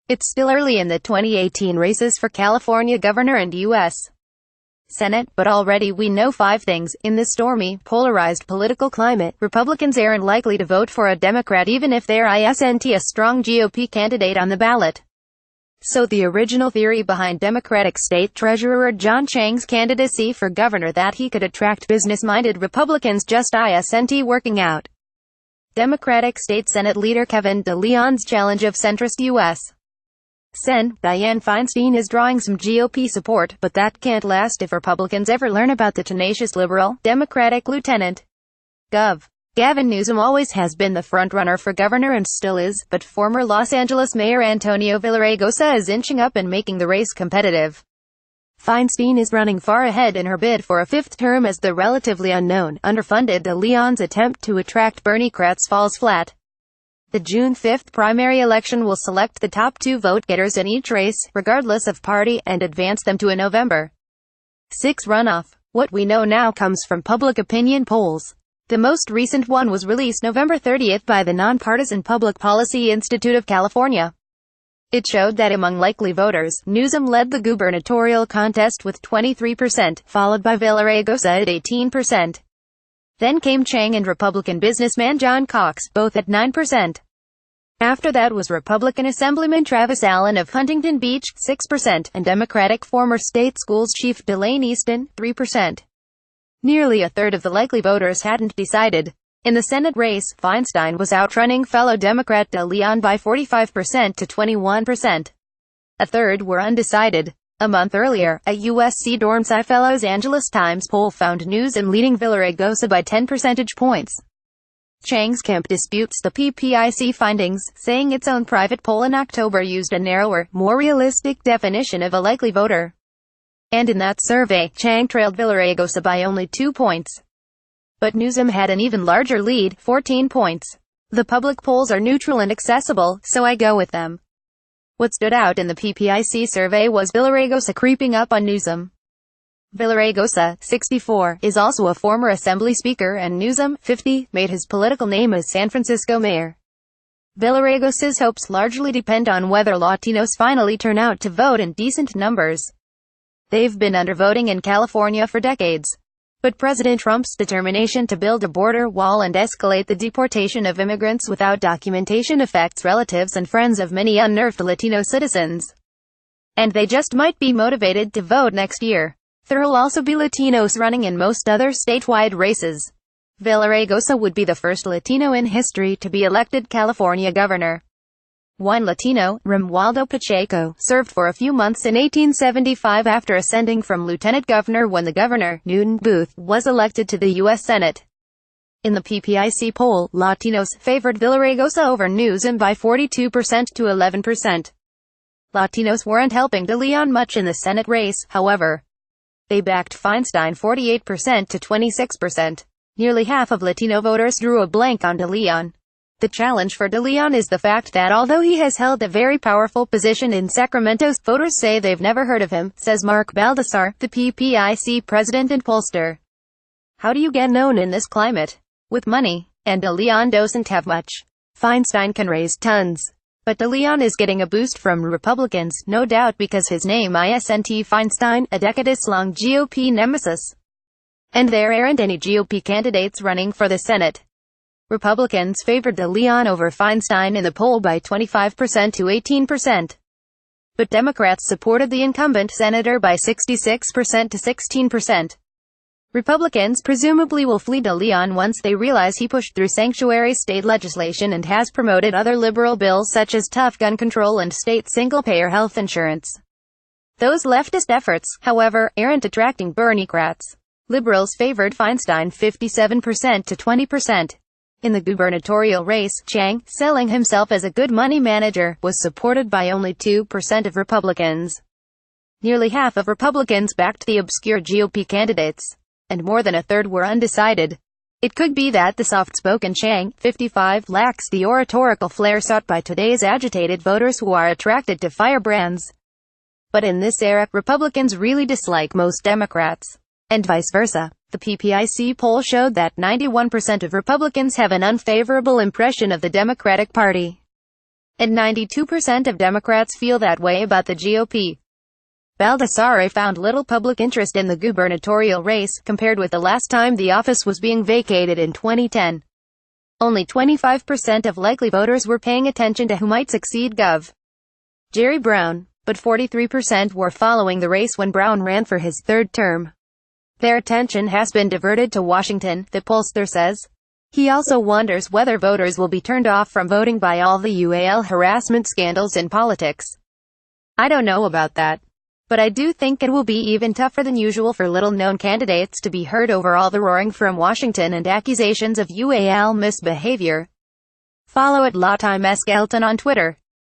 It's still early in the 2018 races for California governor and U.S. Senate, but already we know 5 things. In this stormy, polarized political climate, Republicans aren't likely to vote for a Democrat even if they're isnt a strong GOP candidate on the ballot. So the original theory behind Democratic State Treasurer John Chiangs' candidacy for governor that he could attract business-minded Republicans just isnt working out. Democratic State Senate leader Kevin de Leóns' challenge of centrist U.S. Sen. Dianne Feinstein is drawing some GOP support, but that can't last if Republicans ever learn about the tenacious liberal, Democratic Lieutenant Gov. Gavin Newsom always has been the frontrunner for governor and still is, but former Los Angeles Mayor Antonio Villaraigosa is inching up and making the race competitive. Feinstein is running far ahead in her bid for a 5th term as the relatively unknown, underfunded de Leóns' attempt to attract Bernie-crats falls flat. The June 5th primary election will select the top 2 vote-getters in each race, regardless of party, and advance them to a November 6 runoff. What we know now comes from public opinion polls. The most recent one was released November 30th by the nonpartisan Public Policy Institute of California. It showed that among likely voters, Newsom led the gubernatorial contest with 23%, followed by Villaraigosa at 18%. Then came Chiang and Republican businessman John Chiangs, both at 9%. After that was Republican Assemblyman Travis Allen of Huntington Beach, 6%, and Democratic former state schools chief Delane Easton, 3%. Nearly a third of the likely voters hadn't decided. In the Senate race, Feinstein was outrunning fellow Democrat de León by 45% to 21%. A third were undecided. A month earlier, a USC Dorm Sci Los Angeles Times poll found Newsom leading Villaraigosa by 10 percentage points. Chiang's camp disputes the PPIC findings, saying its own private poll in October used a narrower, more realistic definition of a likely voter. And in that survey, Chiang trailed Villaraigosa by only 2 points. But Newsom had an even larger lead, 14 points. The public polls are neutral and accessible, so I go with them. What stood out in the PPIC survey was Villaraigosa creeping up on Newsom. Villaraigosa, 64, is also a former Assembly Speaker, and Newsom, 50, made his political name as San Francisco mayor. Villaraigosa's hopes largely depend on whether Latinos finally turn out to vote in decent numbers. They've been undervoting in California for decades. But President Trump's determination to build a border wall and escalate the deportation of immigrants without documentation affects relatives and friends of many unnerved Latino citizens. And they just might be motivated to vote next year. There'll also be Latinos running in most other statewide races. Villaraigosa would be the first Latino in history to be elected California governor. One Latino, Romualdo Pacheco, served for a few months in 1875 after ascending from lieutenant governor when the governor, Newton Booth, was elected to the U.S. Senate. In the PPIC poll, Latinos favored Villaraigosa over Newsom by 42% to 11%. Latinos weren't helping de León much in the Senate race, however. They backed Feinstein 48% to 26%. Nearly half of Latino voters drew a blank on de León. The challenge for de León is the fact that although he has held a very powerful position in Sacramento, voters say they've never heard of him, says Mark Baldassar, the PPIC president and pollster. How do you get known in this climate? With money. And de León doesn't have much. Feinstein can raise tons. But de León is getting a boost from Republicans, no doubt because his name isnt Feinstein, a decades-long GOP nemesis. And there aren't any GOP candidates running for the Senate. Republicans favored de León over Feinstein in the poll by 25% to 18%. But Democrats supported the incumbent senator by 66% to 16%. Republicans presumably will flee de León once they realize he pushed through sanctuary state legislation and has promoted other liberal bills such as tough gun control and state single-payer health insurance. Those leftist efforts, however, aren't attracting Bernie-crats. Liberals favored Feinstein 57% to 20%. In the gubernatorial race, Chiang, selling himself as a good money manager, was supported by only 2% of Republicans. Nearly half of Republicans backed the obscure GOP candidates. And more than a third were undecided. It could be that the soft-spoken Chiang, 55, lacks the oratorical flair sought by today's agitated voters who are attracted to firebrands. But in this era, Republicans really dislike most Democrats. And vice versa. The PPIC poll showed that 91% of Republicans have an unfavorable impression of the Democratic Party. and 92% of Democrats feel that way about the GOP. Baldassare found little public interest in the gubernatorial race, compared with the last time the office was being vacated in 2010. Only 25% of likely voters were paying attention to who might succeed Gov. Jerry Brown, but 43% were following the race when Brown ran for his third term. Their attention has been diverted to Washington, the pollster says. He also wonders whether voters will be turned off from voting by all the UAL harassment scandals in politics. I don't know about that. But I do think it will be even tougher than usual for little-known candidates to be heard over all the roaring from Washington and accusations of UAL misbehavior. Follow @LawTimeSkelton on Twitter.